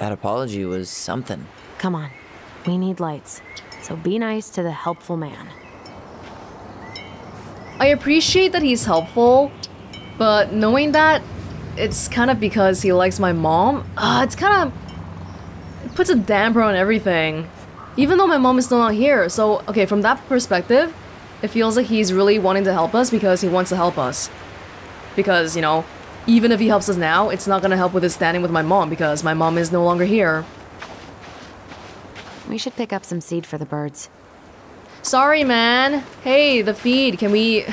That apology was something. Come on. We need lights. So be nice to the helpful man. I appreciate that he's helpful, but knowing that it's kind of because he likes my mom, it's kind of... It puts a damper on everything. Even though my mom is still not here, so, okay, from that perspective, it feels like he's really wanting to help us because he wants to help us. Because, you know, even if he helps us now, it's not gonna help with his standing with my mom because my mom is no longer here. We should pick up some seed for the birds. Sorry, man. Hey, the feed, can we...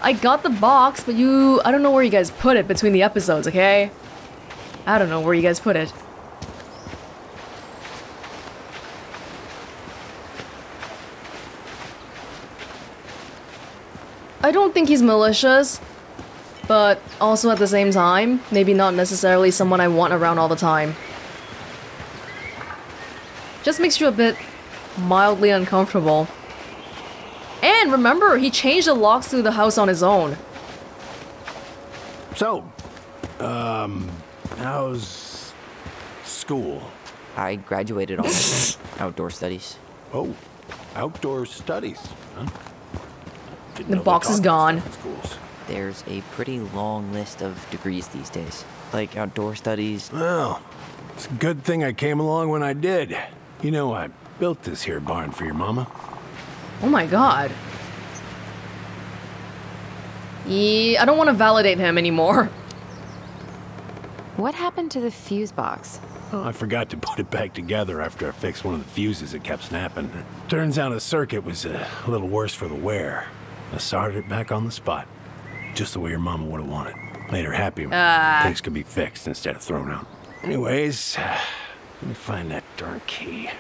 I got the box, but I don't know where you guys put it between the episodes, okay? I don't know where you guys put it. I don't think he's malicious, but also at the same time, maybe not necessarily someone I want around all the time. Just makes you a bit mildly uncomfortable. And remember, he changed the locks to the house on his own. So, how's school? I graduated on outdoor studies. Oh, outdoor studies, huh? The box is gone. There's a pretty long list of degrees these days. Like outdoor studies. Well, it's a good thing I came along when I did. You know, I built this here barn for your mama. Oh my god. Yeah, I don't want to validate him anymore. What happened to the fuse box? Oh, I forgot to put it back together after I fixed one of the fuses that kept snapping. Turns out the circuit was a little worse for the wear. I started it back on the spot. Just the way your mama would have wanted. Made her happy when things could be fixed instead of thrown out. Anyways, let me find that darn key.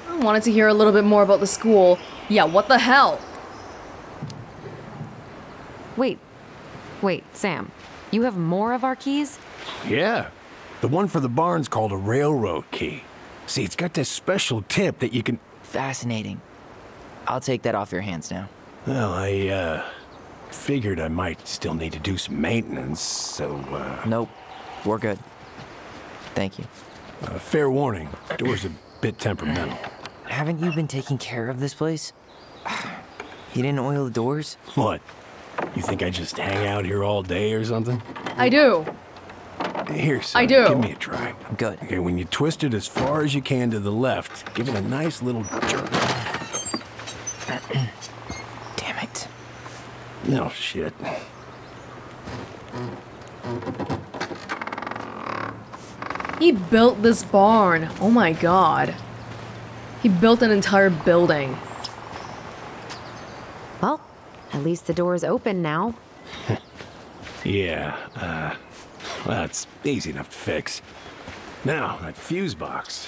I wanted to hear a little bit more about the school. Yeah, what the hell? Wait, Sam. You have more of our keys? Yeah. The one for the barn's called a railroad key. See, it's got this special tip that you can... Fascinating. I'll take that off your hands now. Well, I, figured I might still need to do some maintenance, so, Nope. We're good. Thank you. Fair warning. Door's a bit temperamental. Haven't you been taking care of this place? You didn't oil the doors? What? You think I just hang out here all day or something? I do. Here, son, I do. Give me a try. Good. Okay, when you twist it as far as you can to the left, give it a nice little jerk. Damn it. No shit. He built this barn. Oh my god. He built an entire building. Well, at least the door's open now. Yeah, well, it's easy enough to fix. Now, that fuse box.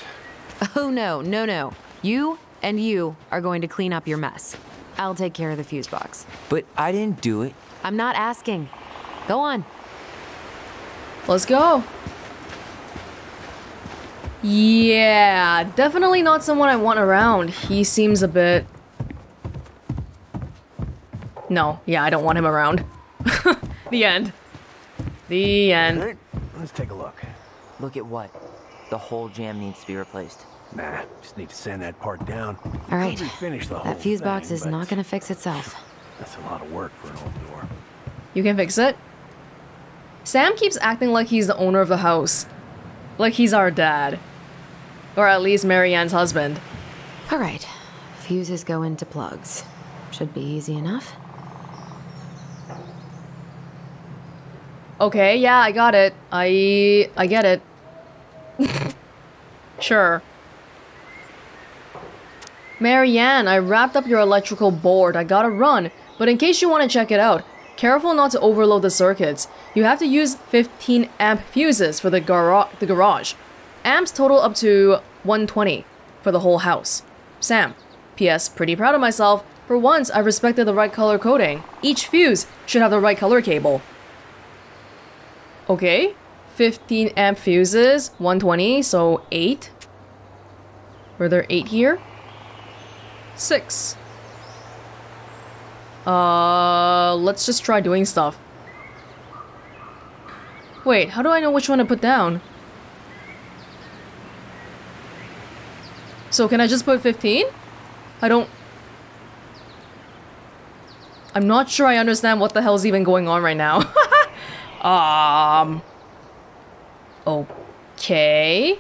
Oh no. You and you are going to clean up your mess. I'll take care of the fuse box. But I didn't do it. I'm not asking. Go on. Let's go. Yeah, definitely not someone I want around. He seems a bit... No, yeah, I don't want him around. The end. The end. All right, let's take a look. Look at what? The whole jam needs to be replaced. Nah, just need to sand that part down. All right. Finish the whole That fuse thing, box is but not going to fix itself. That's a lot of work for an old door. You can fix it. Sam keeps acting like he's the owner of the house. Like he's our dad. Or at least Marianne's husband. All right. Fuses go into plugs. Should be easy enough. Okay, yeah, I got it. I get it. Sure. Marianne, I wrapped up your electrical board. I gotta run. But in case you want to check it out, careful not to overload the circuits. You have to use 15 amp fuses for the garage. Amps total up to 120 for the whole house. Sam, P.S. Pretty proud of myself. For once, I respected the right color coding. Each fuse should have the right color cable. Okay, 15 amp fuses, 120, so 8. Were there 8 here? 6. Let's just try doing stuff. Wait, how do I know which one to put down? So can I just put 15? I'm not sure I understand what the hell's even going on right now. Okay.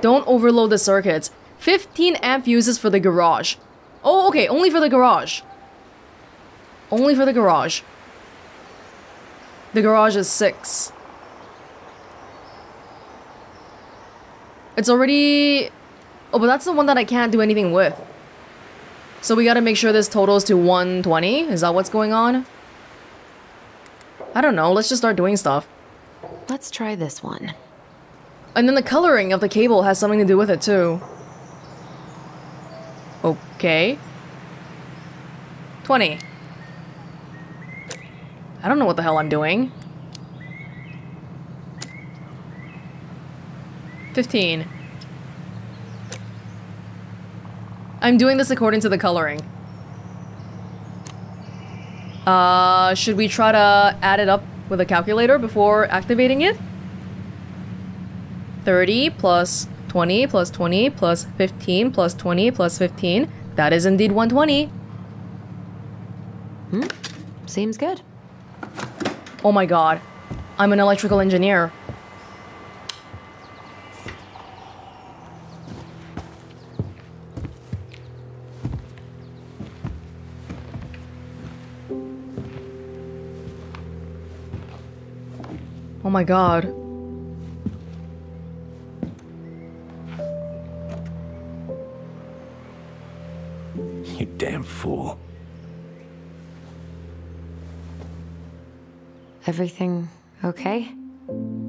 Don't overload the circuits. 15 amp fuses for the garage. Oh, okay, only for the garage. Only for the garage. The garage is 6. It's already... Oh, but that's the one that I can't do anything with. So we gotta make sure this totals to 120? Is that what's going on? I don't know, let's just start doing stuff. Let's try this one. And then the coloring of the cable has something to do with it too. Okay. 20. I don't know what the hell I'm doing. 15. I'm doing this according to the coloring. Should we try to add it up with a calculator before activating it? 30 plus 20 plus 20 plus 15 plus 20 plus 15. That is indeed 120. Seems good. Oh my god. I'm an electrical engineer. Oh my god. You damn fool. Everything okay?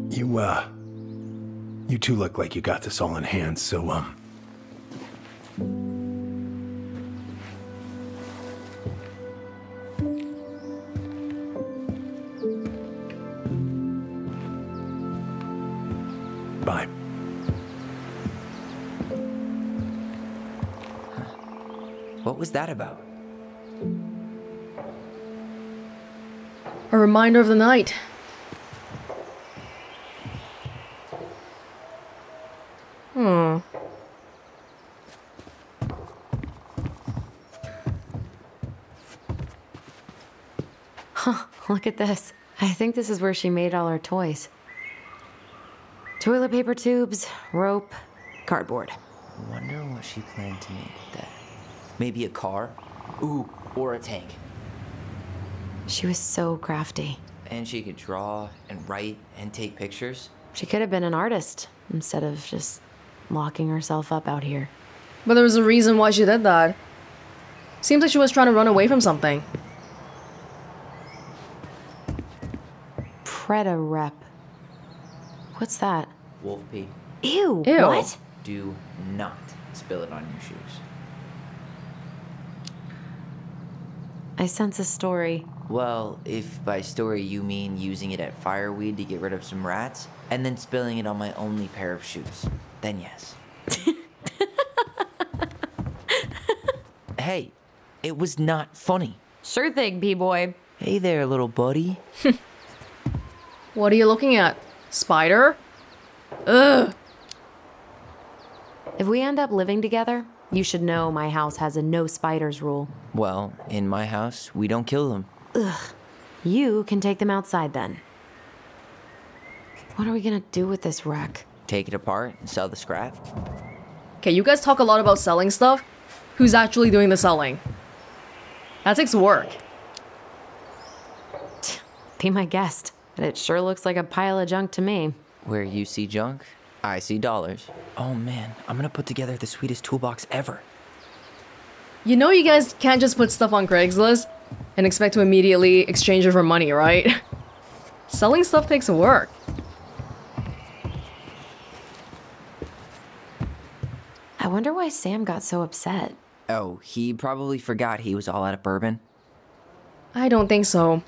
You two look like you got this all in hand, so, bye. What was that about? A reminder of the night. Huh, look at this. I think this is where she made all her toys. Toilet paper tubes, rope, cardboard. Wonder what she planned to make with that. Maybe a car? Ooh, or a tank. She was so crafty. And she could draw and write and take pictures. She could have been an artist instead of just locking herself up out here. But there was a reason why she did that. Seems like she was trying to run away from something. Preda rep. What's that? Wolf pee. Ew, Ew. what? Do not spill it on your shoes. I sense a story. Well, if by story you mean using it at fireweed to get rid of some rats, and then spilling it on my only pair of shoes, then yes. Hey, it was not funny. Sure thing, P-boy. Hey there, little buddy. What are you looking at? Spider? Ugh. If we end up living together, you should know my house has a no spiders rule. Well, in my house, we don't kill them. Ugh. You can take them outside then. What are we gonna do with this wreck? Take it apart and sell the scrap. Okay, you guys talk a lot about selling stuff. Who's actually doing the selling? That takes work. Be my guest. But it sure looks like a pile of junk to me. Where you see junk, I see dollars. Oh man, I'm gonna put together the sweetest toolbox ever. You know you guys can't just put stuff on Craigslist and expect to immediately exchange it for money, right? Selling stuff takes work. I wonder why Sam got so upset. Oh, he probably forgot he was all out of bourbon. I don't think so.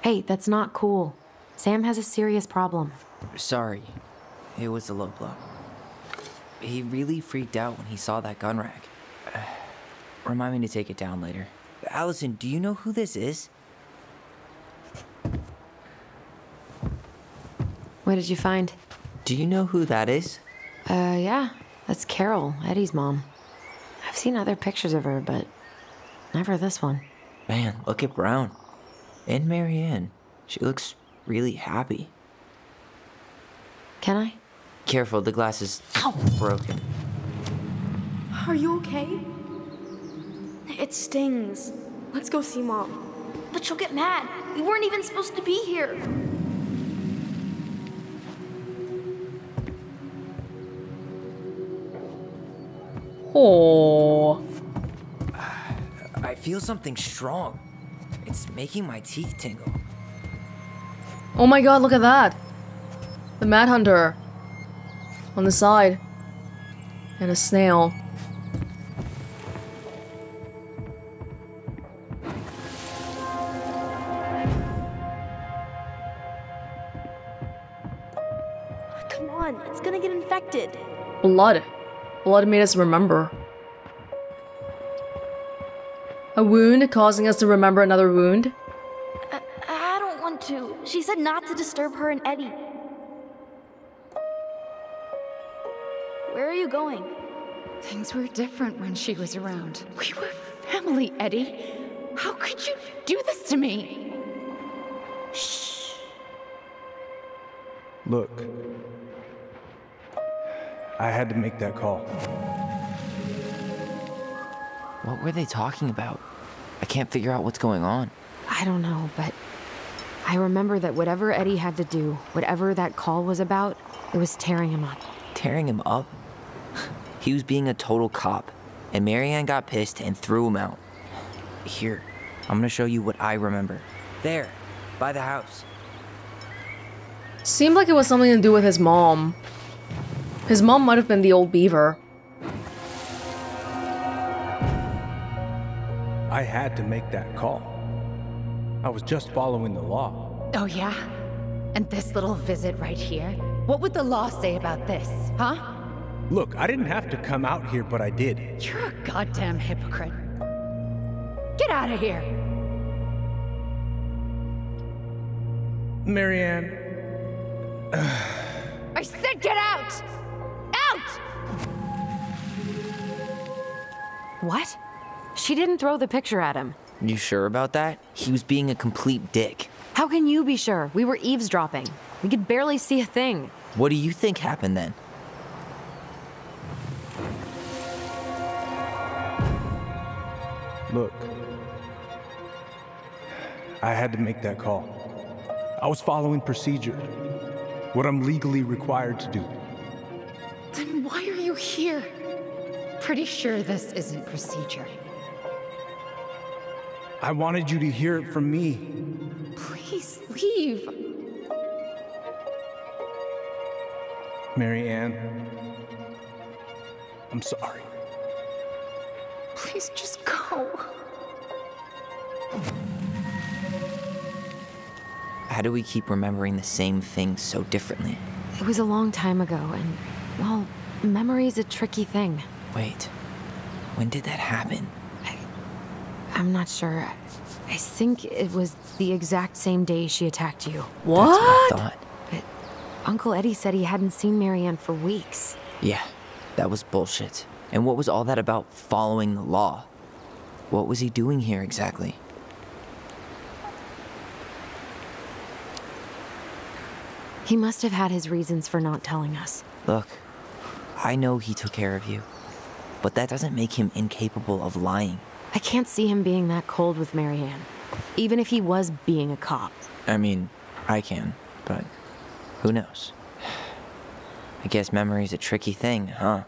Hey, that's not cool. Sam has a serious problem. Sorry, it was a low blow. He really freaked out when he saw that gun rack. Remind me to take it down later. Alyson, do you know who this is? What did you find? Do you know who that is? Yeah. That's Carol, Eddie's mom. I've seen other pictures of her, but never this one. Man, look at Brown. And Marianne. She looks really happy. Can I? Careful, the glass is broken. Are you okay? It stings. Let's go see Mom. But she'll get mad. We weren't even supposed to be here. Oh. I feel something strong. It's making my teeth tingle. Oh my god, look at that. The Mad Hunter. On the side. And a snail. Come on, it's gonna get infected. Blood. Blood made us remember. A wound causing us to remember another wound? I don't want to. She said not to disturb her and Eddie. Where are you going? Things were different when she was around. We were family, Eddie. How could you do this to me? Shh. Look, I had to make that call. What were they talking about? I can't figure out what's going on. I don't know, but I remember that whatever Eddie had to do, whatever that call was about, it was tearing him up. Tearing him up? He was being a total cop, and Marianne got pissed and threw him out. Here, I'm gonna show you what I remember. There, by the house. Seemed like it was something to do with his mom. His mom might have been the old beaver. I had to make that call. I was just following the law. Oh, yeah? And this little visit right here? What would the law say about this, huh? Look, I didn't have to come out here, but I did. You're a goddamn hypocrite. Get out of here! Marianne. I said get out! Out! What? She didn't throw the picture at him. You sure about that? He was being a complete dick. How can you be sure? We were eavesdropping. We could barely see a thing. What do you think happened then? Look, I had to make that call. I was following procedure, what I'm legally required to do. Then why are you here? Pretty sure this isn't procedure. I wanted you to hear it from me. Please leave. Marianne, I'm sorry. Please just go. How do we keep remembering the same things so differently? It was a long time ago, and, well, memory's a tricky thing. Wait, when did that happen? I'm not sure. I think it was the exact same day she attacked you. What? That's what I thought. But Uncle Eddie said he hadn't seen Marianne for weeks. Yeah, that was bullshit. And what was all that about following the law? What was he doing here exactly? He must have had his reasons for not telling us. Look, I know he took care of you, but that doesn't make him incapable of lying. I can't see him being that cold with Marianne, even if he was being a cop. I mean, I can, but who knows? I guess memory's a tricky thing, huh?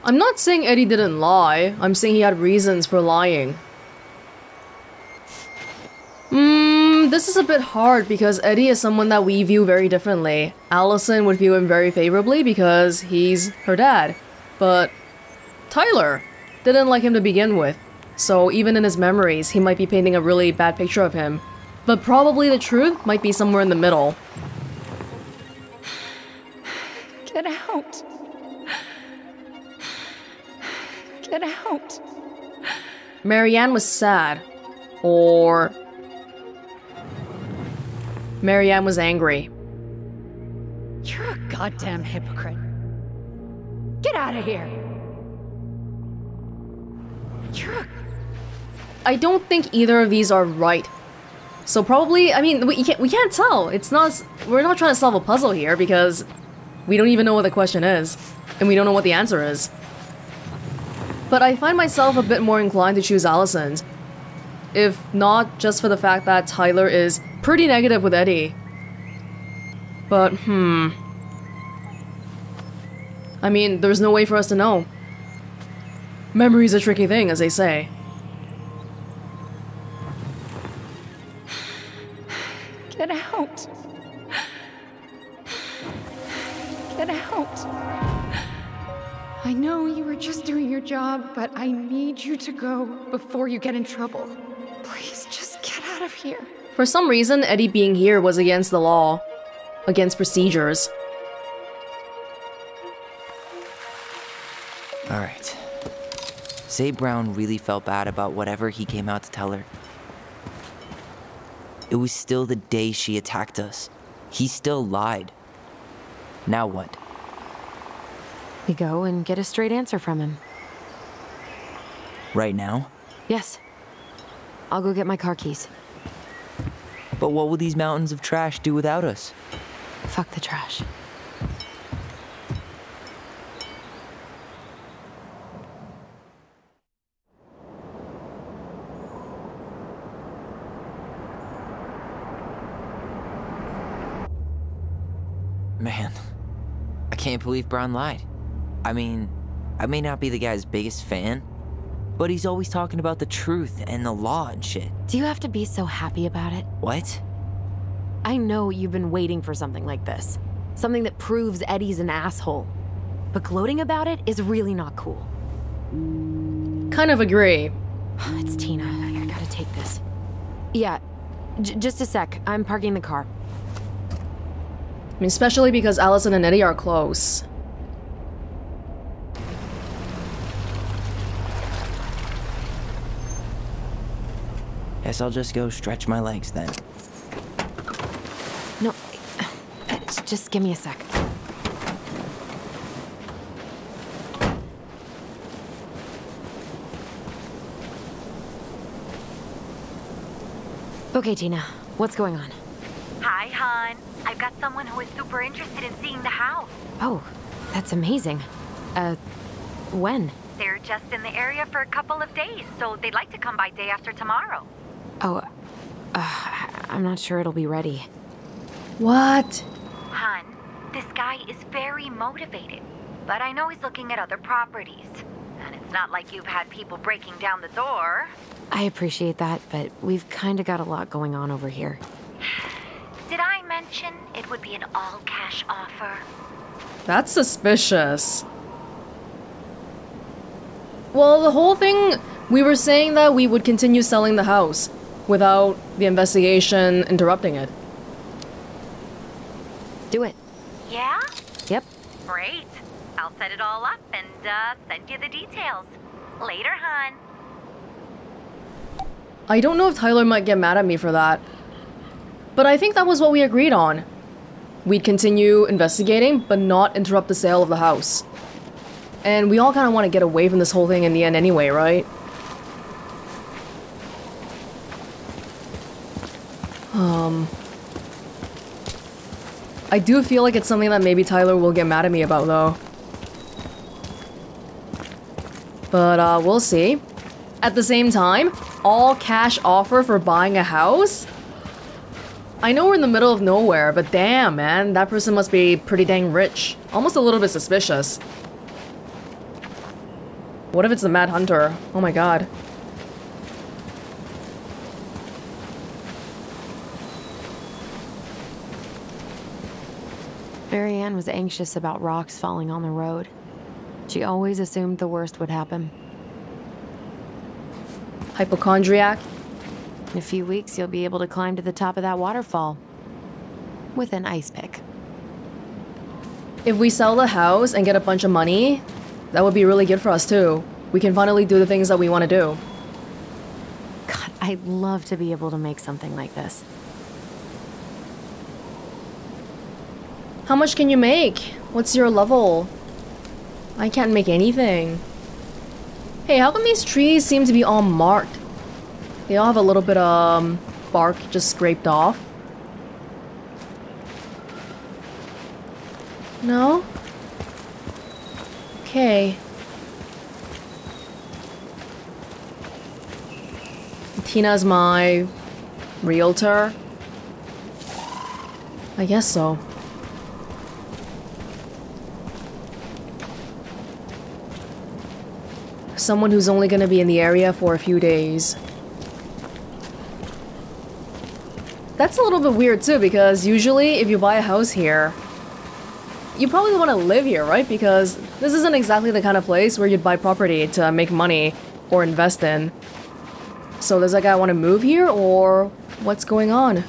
I'm not saying Eddie didn't lie. I'm saying he had reasons for lying. This is a bit hard because Eddie is someone that we view very differently. Alyson would view him very favorably because he's her dad. But Tyler didn't like him to begin with. So even in his memories, he might be painting a really bad picture of him. But probably the truth might be somewhere in the middle. Get out. Get out. Marianne was sad. Or... Marianne was angry. You're a goddamn hypocrite. Get out of here. I don't think either of these are right. So probably, I mean, we can't tell. It's not, we're not trying to solve a puzzle here because we don't even know what the question is. And we don't know what the answer is. But I find myself a bit more inclined to choose Alyson's. If not just for the fact that Tyler is pretty negative with Eddie. But, I mean, there's no way for us to know. Memory's a tricky thing, as they say. Get out. Get out. I know you were just doing your job, but I need you to go before you get in trouble. Please, just get out of here. For some reason, Eddie being here was against the law. Against procedures. Alright. Say Brown really felt bad about whatever he came out to tell her. It was still the day she attacked us. He still lied. Now what? We go and get a straight answer from him. Right now? Yes. I'll go get my car keys. But what will these mountains of trash do without us? Fuck the trash. Man, I can't believe Brown lied. I mean, I may not be the guy's biggest fan, but he's always talking about the truth and the law and shit. Do you have to be so happy about it? What? I know you've been waiting for something like this. Something that proves Eddie's an asshole. But gloating about it is really not cool. Kind of agree. It's Tina. I gotta take this. Yeah, just a sec. I'm parking the car. I mean, especially because Alyson and Eddie are close. Guess I'll just go stretch my legs then. No, just give me a sec. Okay, Tina, what's going on? Hi, hon. I've got someone who is super interested in seeing the house. Oh, that's amazing. When? They're just in the area for a couple of days, so they'd like to come by day after tomorrow. Oh, I'm not sure it'll be ready. What? Hun, this guy is very motivated, but I know he's looking at other properties. And it's not like you've had people breaking down the door. I appreciate that, but we've kind of got a lot going on over here. Did I mention it would be an all-cash offer? That's suspicious. Well, the whole thing, we were saying that we would continue selling the house without the investigation interrupting it. Do it. Yeah? Yep. Great. I'll set it all up and send you the details. Later, hon. I don't know if Tyler might get mad at me for that. But I think that was what we agreed on. We'd continue investigating, but not interrupt the sale of the house. And we all kind of want to get away from this whole thing in the end anyway, right? I do feel like it's something that maybe Tyler will get mad at me about, though. But, we'll see. At the same time, all cash offer for buying a house? I know we're in the middle of nowhere, but damn, man, that person must be pretty dang rich. Almost a little bit suspicious. What if it's the Mad Hunter? Oh my god. Marianne was anxious about rocks falling on the road. She always assumed the worst would happen. Hypochondriac? In a few weeks, you'll be able to climb to the top of that waterfall. With an ice pick. If we sell the house and get a bunch of money, that would be really good for us too. we can finally do the things that we want to do. God, I'd love to be able to make something like this. How much can you make? What's your level? I can't make anything. Hey, how come these trees seem to be all marked? They all have a little bit of bark just scraped off. No? Okay. Tina's my realtor? I guess so. Someone who's only gonna be in the area for a few days. That's a little bit weird too, because usually if you buy a house here, you probably want to live here, right? Because this isn't exactly the kind of place where you'd buy property to make money or invest in. So does that guy want to move here, or what's going on?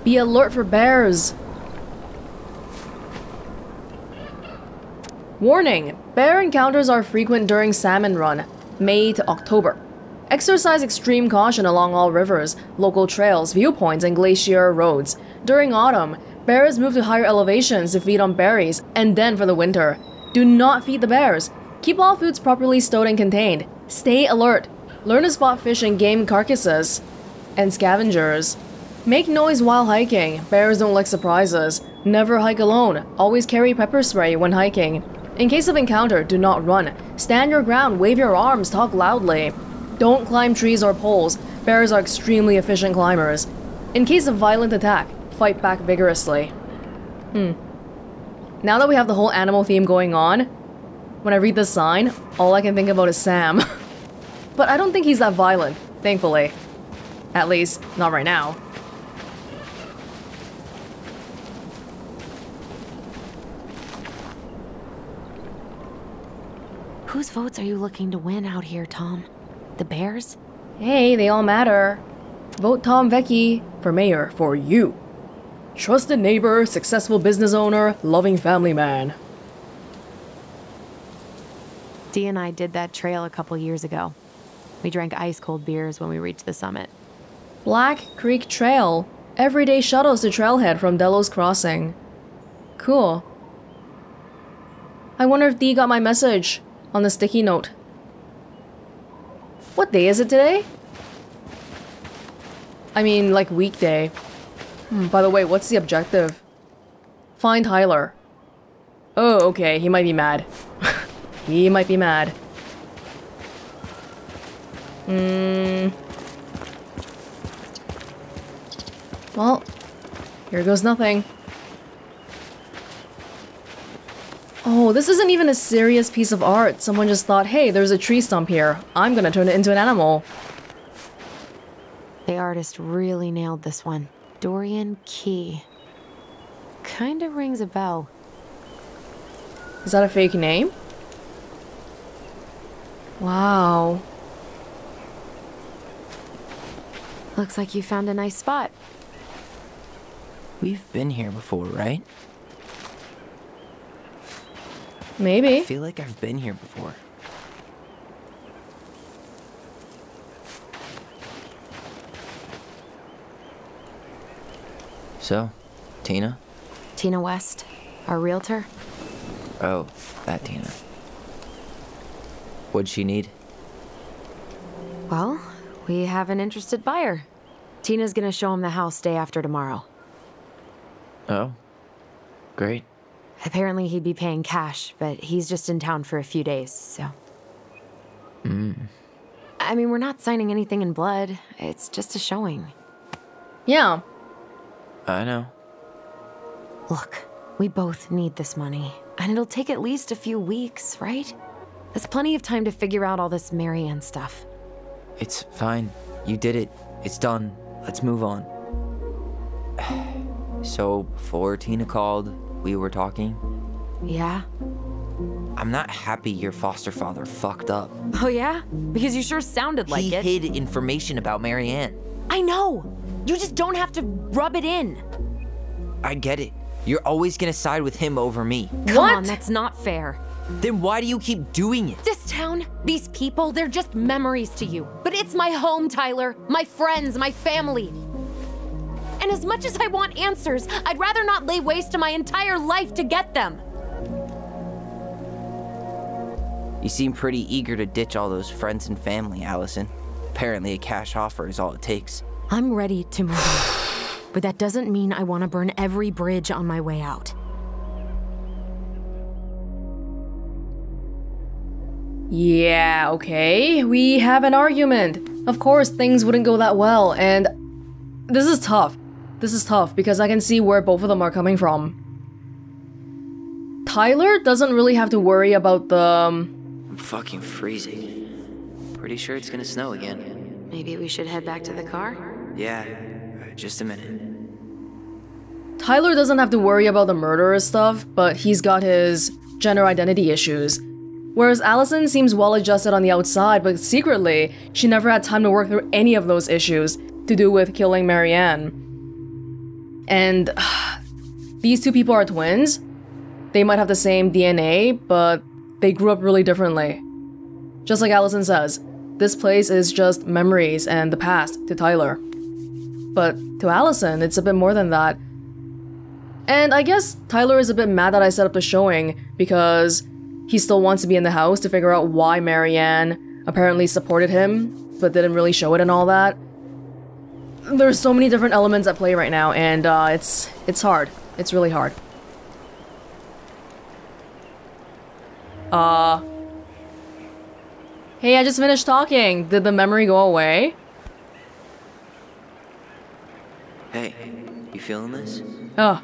Be alert for bears. Warning! Bear encounters are frequent during salmon run, May to October. Exercise extreme caution along all rivers, local trails, viewpoints, and glacier roads. During autumn, bears move to higher elevations to feed on berries, and then for the winter. Do not feed the bears. Keep all foods properly stowed and contained. Stay alert. Learn to spot fish and game carcasses and scavengers. Make noise while hiking. Bears don't like surprises. Never hike alone. Always carry pepper spray when hiking. In case of encounter, do not run. Stand your ground, wave your arms, talk loudly. Don't climb trees or poles. Bears are extremely efficient climbers. In case of violent attack, fight back vigorously. Now that we have the whole animal theme going on, when I read this sign, all I can think about is Sam. But I don't think he's that violent, thankfully. At least, not right now. Whose votes are you looking to win out here, Tom? The Bears? Hey, they all matter. Vote Tom Vecchi for mayor for you. Trusted neighbor, successful business owner, loving family man. Dee and I did that trail a couple years ago. We drank ice-cold beers when we reached the summit. Black Creek Trail. Everyday shuttles to Trailhead from Delos Crossing. Cool. I wonder if Dee got my message on the sticky note. What day is it today? I mean, like weekday. By the way, what's the objective? Find Tyler. Oh, okay, he might be mad. He might be mad. Well, here goes nothing. Oh, this isn't even a serious piece of art. Someone just thought, hey, there's a tree stump here. I'm gonna turn it into an animal. The artist really nailed this one. Dorian Key. Kinda rings a bell. Is that a fake name? Wow. Looks like you found a nice spot. We've been here before, right? Maybe. I feel like I've been here before. So, Tina? Tina West, our realtor. Oh, that Tina. What'd she need? Well, we have an interested buyer. Tina's gonna show him the house day after tomorrow. Oh, great. Apparently he'd be paying cash, but he's just in town for a few days, so... I mean, we're not signing anything in blood. It's just a showing. Yeah. I know. Look, we both need this money, and it'll take at least a few weeks, right? There's plenty of time to figure out all this Marianne stuff. It's fine. You did it. It's done. Let's move on. So, before Tina called, we were talking. Yeah? I'm not happy your foster father fucked up. Oh yeah? Because you sure sounded like it. He hid information about Marianne. I know! You just don't have to rub it in. I get it. You're always gonna side with him over me. Come on, that's not fair. Then why do you keep doing it? This town, these people, they're just memories to you. But it's my home, Tyler. My friends, my family. And as much as I want answers, I'd rather not lay waste to my entire life to get them. You seem pretty eager to ditch all those friends and family, Alyson. Apparently a cash offer is all it takes. I'm ready to move on. But that doesn't mean I want to burn every bridge on my way out. Yeah, okay. We have an argument. Of course, things wouldn't go that well, and this is tough. This is tough because I can see where both of them are coming from. Tyler doesn't really have to worry about the... I'm fucking freezing. Pretty sure it's gonna snow again. Maybe we should head back to the car? Yeah, just a minute. Tyler doesn't have to worry about the murderer stuff, but he's got his gender identity issues. Whereas Alyson seems well-adjusted on the outside, but secretly, she never had time to work through any of those issues to do with killing Marianne. And these two people are twins. They might have the same DNA, but they grew up really differently. Just like Alyson says, this place is just memories and the past to Tyler. But to Alyson, it's a bit more than that. And I guess Tyler is a bit mad that I set up the showing because he still wants to be in the house to figure out why Marianne apparently supported him, but didn't really show it and all that. There's so many different elements at play right now, and it's hard. It's really hard. Hey, I just finished talking. Did the memory go away? Hey, you feeling this? Oh.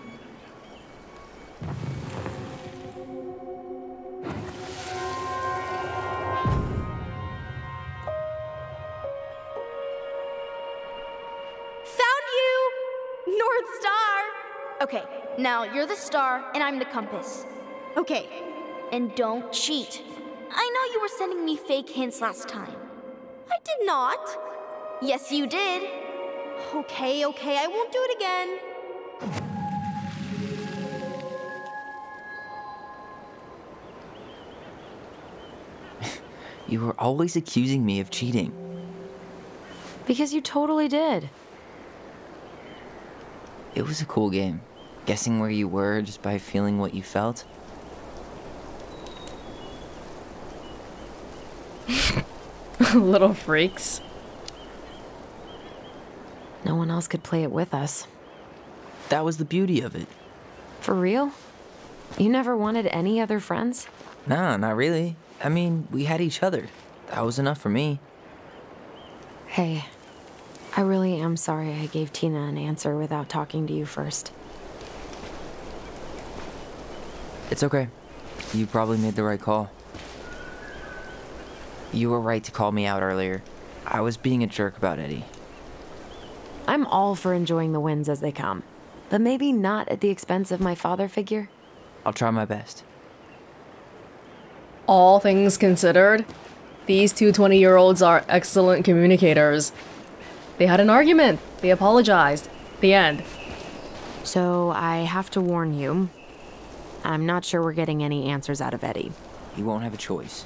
NorthStar! Okay, now you're the star and I'm the compass. Okay, and don't cheat. I know you were sending me fake hints last time. I did not. Yes, you did. Okay, I won't do it again. You were always accusing me of cheating. Because you totally did. It was a cool game. Guessing where you were just by feeling what you felt. Little freaks. No one else could play it with us. That was the beauty of it. For real? You never wanted any other friends? Nah, not really. I mean, we had each other. That was enough for me. Hey, I really am sorry I gave Tina an answer without talking to you first. It's okay. You probably made the right call. You were right to call me out earlier. I was being a jerk about Eddie. I'm all for enjoying the wins as they come, but maybe not at the expense of my father figure. I'll try my best. All things considered, these two 20-year-olds are excellent communicators. They had an argument. They apologized. The end. So I have to warn you, I'm not sure we're getting any answers out of Eddie. He won't have a choice.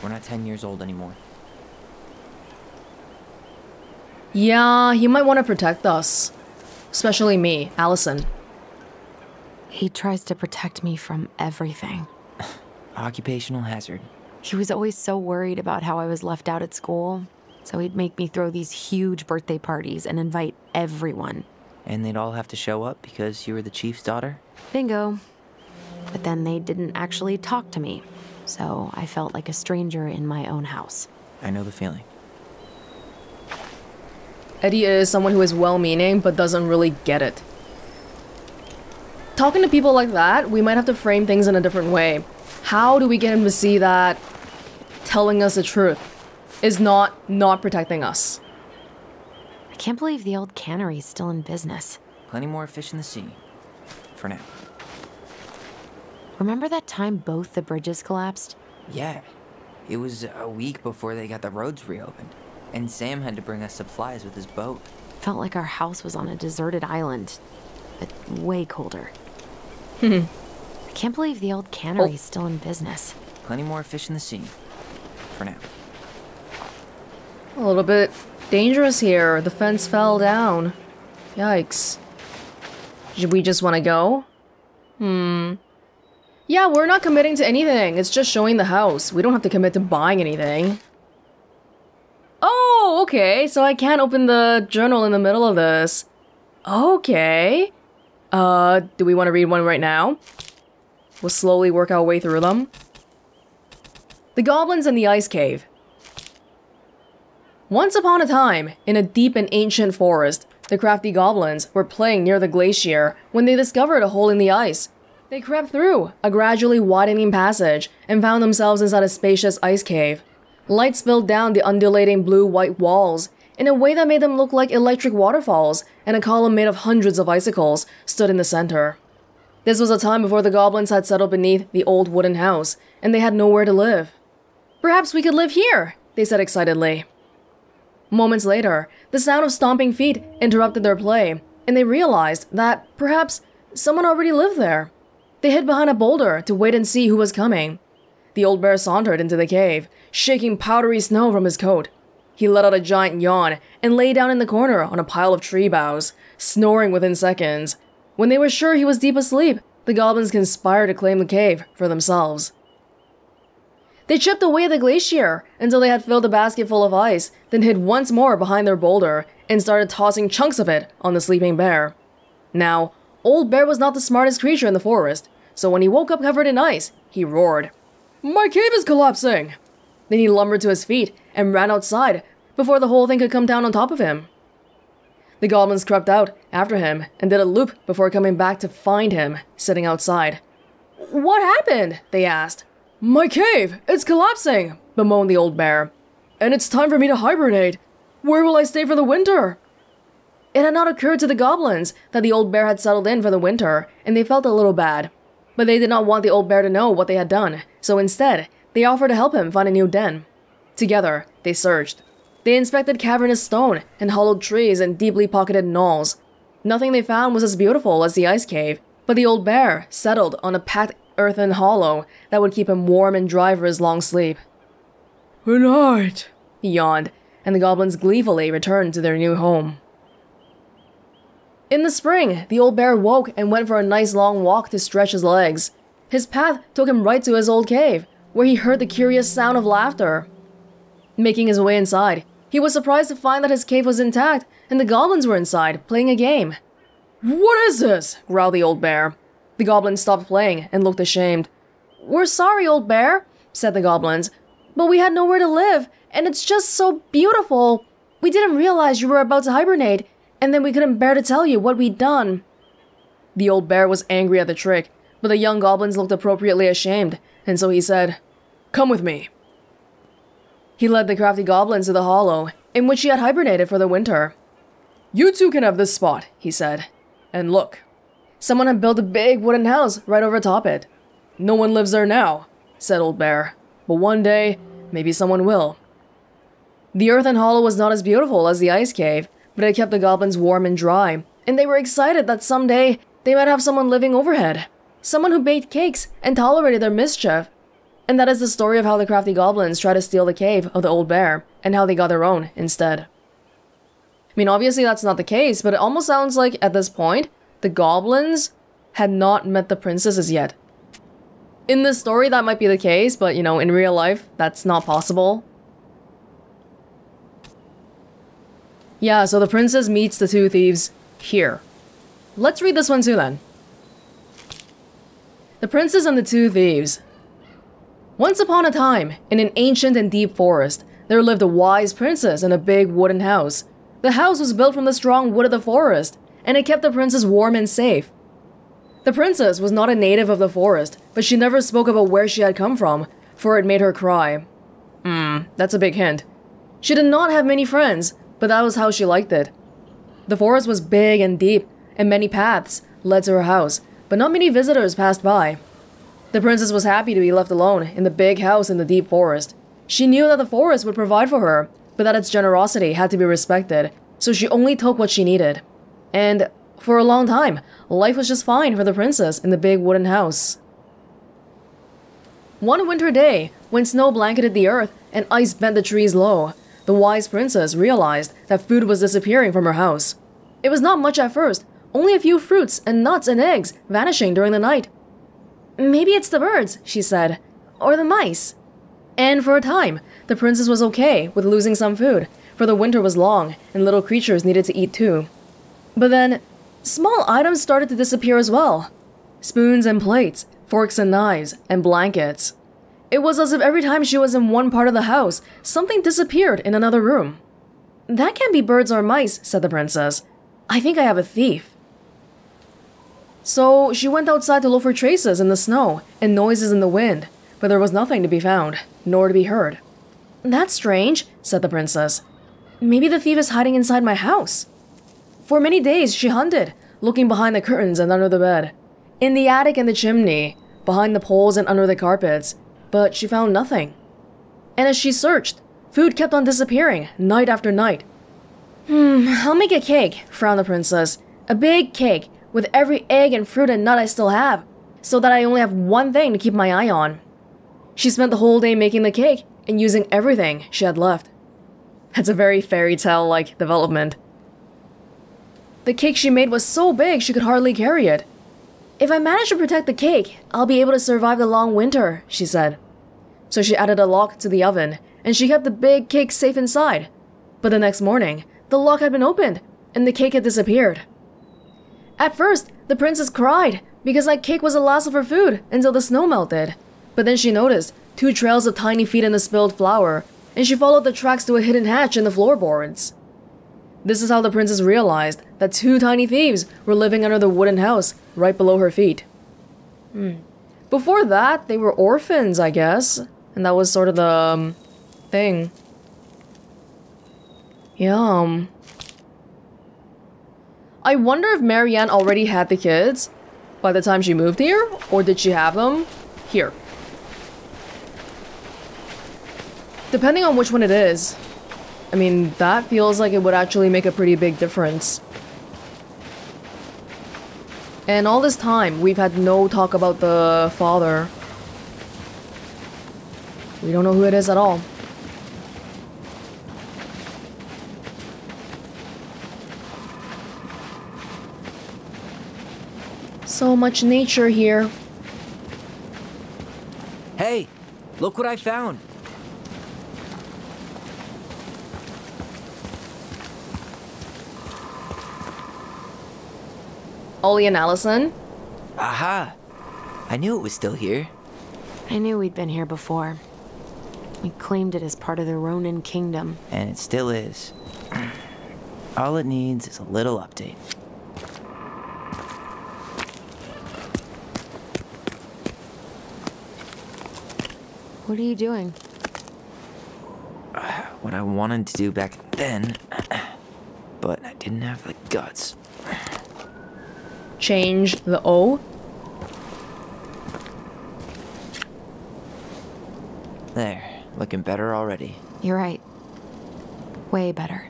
We're not 10 years old anymore. Yeah, he might want to protect us. Especially me, Alyson. He tries to protect me from everything. Occupational hazard. He was always so worried about how I was left out at school, so he'd make me throw these huge birthday parties and invite everyone. And they'd all have to show up because you were the chief's daughter? Bingo. But then they didn't actually talk to me, so I felt like a stranger in my own house. I know the feeling. Eddie is someone who is well-meaning but doesn't really get it. Talking to people like that, we might have to frame things in a different way. How do we get him to see that telling us the truth is not protecting us? I can't believe the old cannery's still in business. Plenty more fish in the sea. For now. Remember that time both the bridges collapsed? Yeah. It was a week before they got the roads reopened. And Sam had to bring us supplies with his boat. Felt like our house was on a deserted island. but way colder. I can't believe the old cannery is still in business. Plenty more fish in the sea. For now. A little bit dangerous here. The fence fell down. Yikes. Should we just want to go? Yeah, we're not committing to anything. It's just showing the house. We don't have to commit to buying anything. Oh, okay. So I can't open the journal in the middle of this. Okay. Do we want to read one right now? We'll slowly work our way through them. The Goblins and the Ice Cave. Once upon a time, in a deep and ancient forest, the crafty goblins were playing near the glacier when they discovered a hole in the ice. They crept through a gradually widening passage and found themselves inside a spacious ice cave. Light spilled down the undulating blue-white walls in a way that made them look like electric waterfalls, and a column made of hundreds of icicles stood in the center. This was a time before the goblins had settled beneath the old wooden house, and they had nowhere to live. "Perhaps we could live here," they said excitedly. Moments later, the sound of stomping feet interrupted their play, and they realized that perhaps someone already lived there. They hid behind a boulder to wait and see who was coming. The old bear sauntered into the cave, shaking powdery snow from his coat. He let out a giant yawn and lay down in the corner on a pile of tree boughs, snoring within seconds. When they were sure he was deep asleep, the goblins conspired to claim the cave for themselves. They chipped away at the glacier until they had filled a basket full of ice, then hid once more behind their boulder and started tossing chunks of it on the sleeping bear. Now, Old Bear was not the smartest creature in the forest, so when he woke up covered in ice, he roared, "My cave is collapsing!" Then he lumbered to his feet and ran outside before the whole thing could come down on top of him. The goblins crept out after him and did a loop before coming back to find him sitting outside. "What happened?" they asked. "My cave! It's collapsing!" bemoaned the old bear. "And it's time for me to hibernate! Where will I stay for the winter?" It had not occurred to the goblins that the old bear had settled in for the winter, and they felt a little bad. But they did not want the old bear to know what they had done, so instead, they offered to help him find a new den. Together, they searched. They inspected cavernous stone and hollowed trees and deeply pocketed knolls. Nothing they found was as beautiful as the ice cave, but the old bear settled on a packed earthen hollow that would keep him warm and dry for his long sleep. "Good night," he yawned, and the goblins gleefully returned to their new home. In the spring, the old bear woke and went for a nice long walk to stretch his legs. His path took him right to his old cave, where he heard the curious sound of laughter. Making his way inside, he was surprised to find that his cave was intact and the goblins were inside, playing a game. "What is this?" growled the old bear. The goblins stopped playing and looked ashamed. "We're sorry, old bear," said the goblins, "but we had nowhere to live, and it's just so beautiful. We didn't realize you were about to hibernate, and then we couldn't bear to tell you what we'd done." The old bear was angry at the trick, but the young goblins looked appropriately ashamed, and so he said, "Come with me." He led the crafty goblins to the hollow, in which he had hibernated for the winter. "You two can have this spot," he said. "And look. Someone had built a big wooden house right over top it. No one lives there now," said Old Bear, "but one day, maybe someone will." The earthen hollow was not as beautiful as the ice cave, but it kept the goblins warm and dry, and they were excited that someday they might have someone living overhead. Someone who baked cakes and tolerated their mischief. And that is the story of how the crafty goblins tried to steal the cave of the old bear, and how they got their own instead. I mean, obviously that's not the case, but it almost sounds like, at this point, the goblins had not met the princesses yet. In this story, that might be the case, but, you know, in real life, that's not possible. Yeah, so the princess meets the two thieves here. Let's read this one too, then. The Princess and the Two Thieves. Once upon a time, in an ancient and deep forest, there lived a wise princess in a big wooden house. The house was built from the strong wood of the forest, and it kept the princess warm and safe. The princess was not a native of the forest, but she never spoke about where she had come from, for it made her cry. That's a big hint. She did not have many friends, but that was how she liked it. The forest was big and deep, and many paths led to her house, but not many visitors passed by. The princess was happy to be left alone in the big house in the deep forest. She knew that the forest would provide for her, but that its generosity had to be respected, so she only took what she needed. And, For a long time, life was just fine for the princess in the big wooden house. One winter day, when snow blanketed the earth and ice bent the trees low, the wise princess realized that food was disappearing from her house. It was not much at first, only a few fruits and nuts and eggs vanishing during the night. Maybe it's the birds, she said, or the mice. And for a time, the princess was okay with losing some food, for the winter was long and little creatures needed to eat too. But then, small items started to disappear as well. Spoons and plates, forks and knives, and blankets. It was as if every time she was in one part of the house, something disappeared in another room. That can't be birds or mice, said the princess. I think I have a thief. So she went outside to look for traces in the snow and noises in the wind, but there was nothing to be found, nor to be heard. That's strange, said the princess. Maybe the thief is hiding inside my house. For many days she hunted, looking behind the curtains and under the bed, in the attic and the chimney, behind the poles and under the carpets, but she found nothing. And as she searched, food kept on disappearing, night after night. I'll make a cake, frowned the princess. A big cake, with every egg and fruit and nut I still have, so that I only have one thing to keep my eye on. She spent the whole day making the cake and using everything she had left. That's a very fairy tale-like development. The cake she made was so big she could hardly carry it. If I manage to protect the cake, I'll be able to survive the long winter, she said. So she added a lock to the oven, and she kept the big cake safe inside. But the next morning, the lock had been opened, and the cake had disappeared. At first, the princess cried, because that cake was the last of her food until the snow melted. But then she noticed 2 trails of tiny feet in the spilled flour, and she followed the tracks to a hidden hatch in the floorboards. This is how the princess realized that 2 tiny thieves were living under the wooden house right below her feet. Before that, they were orphans, I guess. And that was sort of the thing. Yum. I wonder if Marianne already had the kids by the time she moved here, or did she have them here? Depending on which one it is. I mean, that feels like it would actually make a pretty big difference. And all this time, we've had no talk about the father. We don't know who it is at all. So much nature here. Hey, look what I found. Ollie and Alyson? Aha! I knew it was still here. I knew we'd been here before. We claimed it as part of the Ronan kingdom. And it still is. All it needs is a little update. What are you doing? What I wanted to do back then, but I didn't have the guts. Change the O? There, looking better already. You're right. Way better.